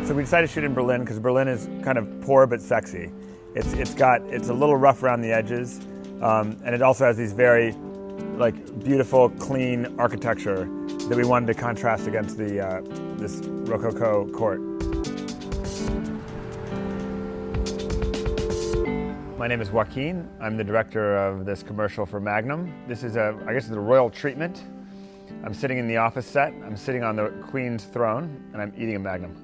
So we decided to shoot in Berlin because Berlin is kind of poor but sexy. It's a little rough around the edges, and it also has these very beautiful, clean architecture that we wanted to contrast against this Rococo court. My name is Joaquin. I'm the director of this commercial for Magnum. This is I guess it's a royal treatment. I'm sitting in the office set. I'm sitting on the Queen's throne, and I'm eating a Magnum.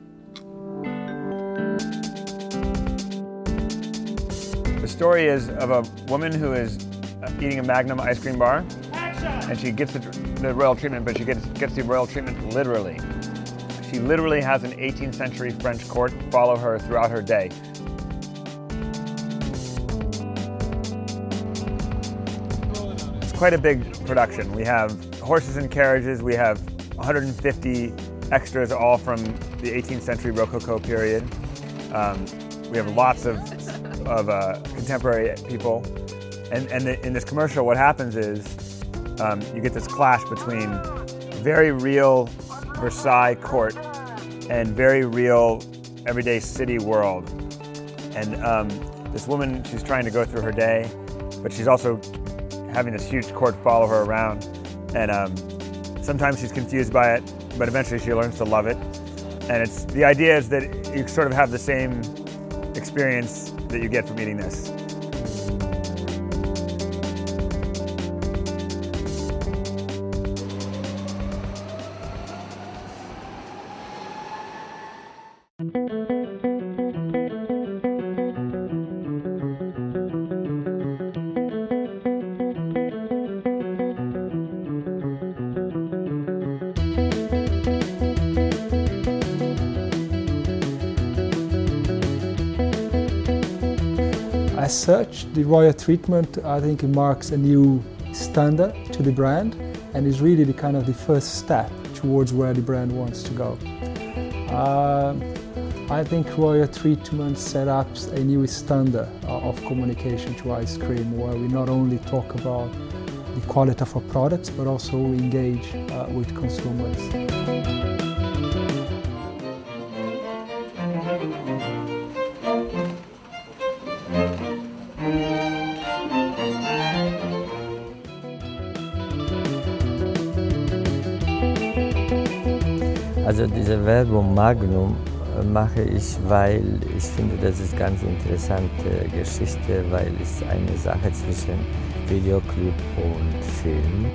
The story is of a woman who is eating a Magnum ice cream bar, and she gets the royal treatment, but she gets the royal treatment literally. She literally has an 18th century French court follow her throughout her day. It's quite a big production. We have horses and carriages. We have 150 extras, all from the 18th century Rococo period. We have lots of contemporary people. And in this commercial, what happens is you get this clash between very real Versailles court and very real everyday city world. And this woman, she's trying to go through her day, but she's also having this huge court follow her around. And sometimes she's confused by it, but eventually she learns to love it. And the idea is that you sort of have the same experience that you get from eating this. As such, the royal treatment, I think it marks a new standard to the brand and is really the first step towards where the brand wants to go. I think royal treatment set up a new standard of communication to ice cream, where we not only talk about the quality of our products, but also engage with consumers. Also diese Werbung Magnum mache ich, weil ich finde, das ist ganz interessante Geschichte, weil es eine Sache zwischen Videoclip und Film.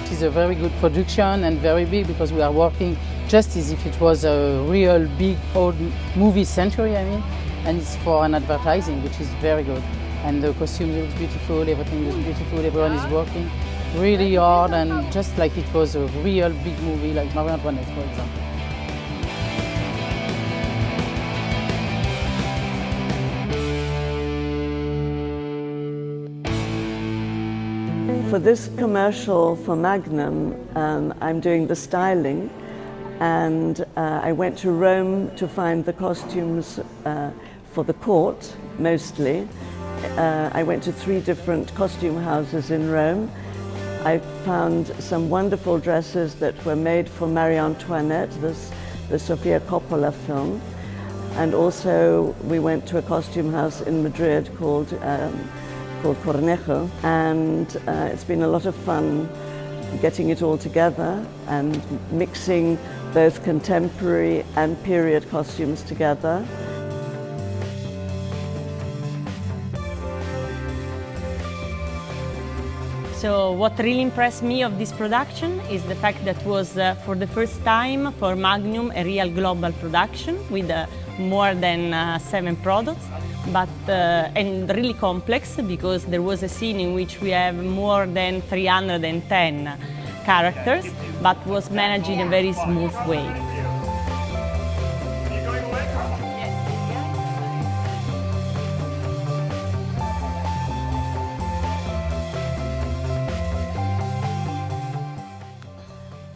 It is a very good production and very big, because we are working just as if it was a real big old movie century, and it's for an advertising, which is very good. And the costume looks beautiful, everything looks beautiful, everyone is working really hard, and just like it was a real big movie, like Marie Antoinette, for example. For this commercial for Magnum, I'm doing the styling, and I went to Rome to find the costumes for the court, mostly. I went to 3 different costume houses in Rome. I found some wonderful dresses that were made for Marie Antoinette, the Sofia Coppola film. And also we went to a costume house in Madrid called Cornejo. And it's been a lot of fun getting it all together and mixing both contemporary and period costumes together. So what really impressed me of this production is the fact that it was for the first time for Magnum a real global production with more than 7 products, but and really complex, because there was a scene in which we have more than 310 characters, but was managed in a very smooth way.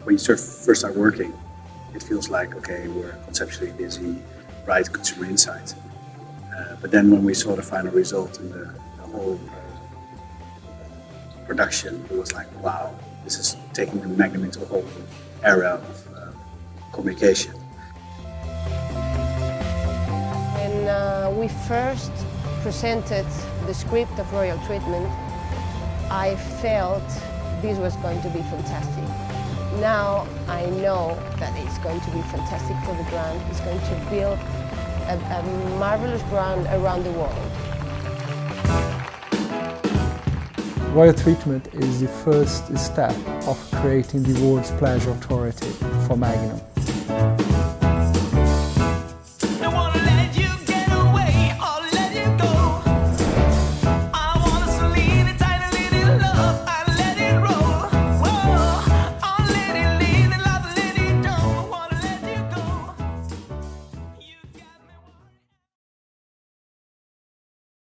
When you first start working, it feels like, okay, we're conceptually busy, right consumer insight. But then when we saw the final result and the whole production, it was like, wow, this is taking the Magnum into a whole era of communication. When we first presented the script of Royal Treatment, I felt this was going to be fantastic. Now I know that it's going to be fantastic for the brand. It's going to build a marvelous brand around the world. Royal Treatment is the first step of creating the world's pleasure authority for Magnum.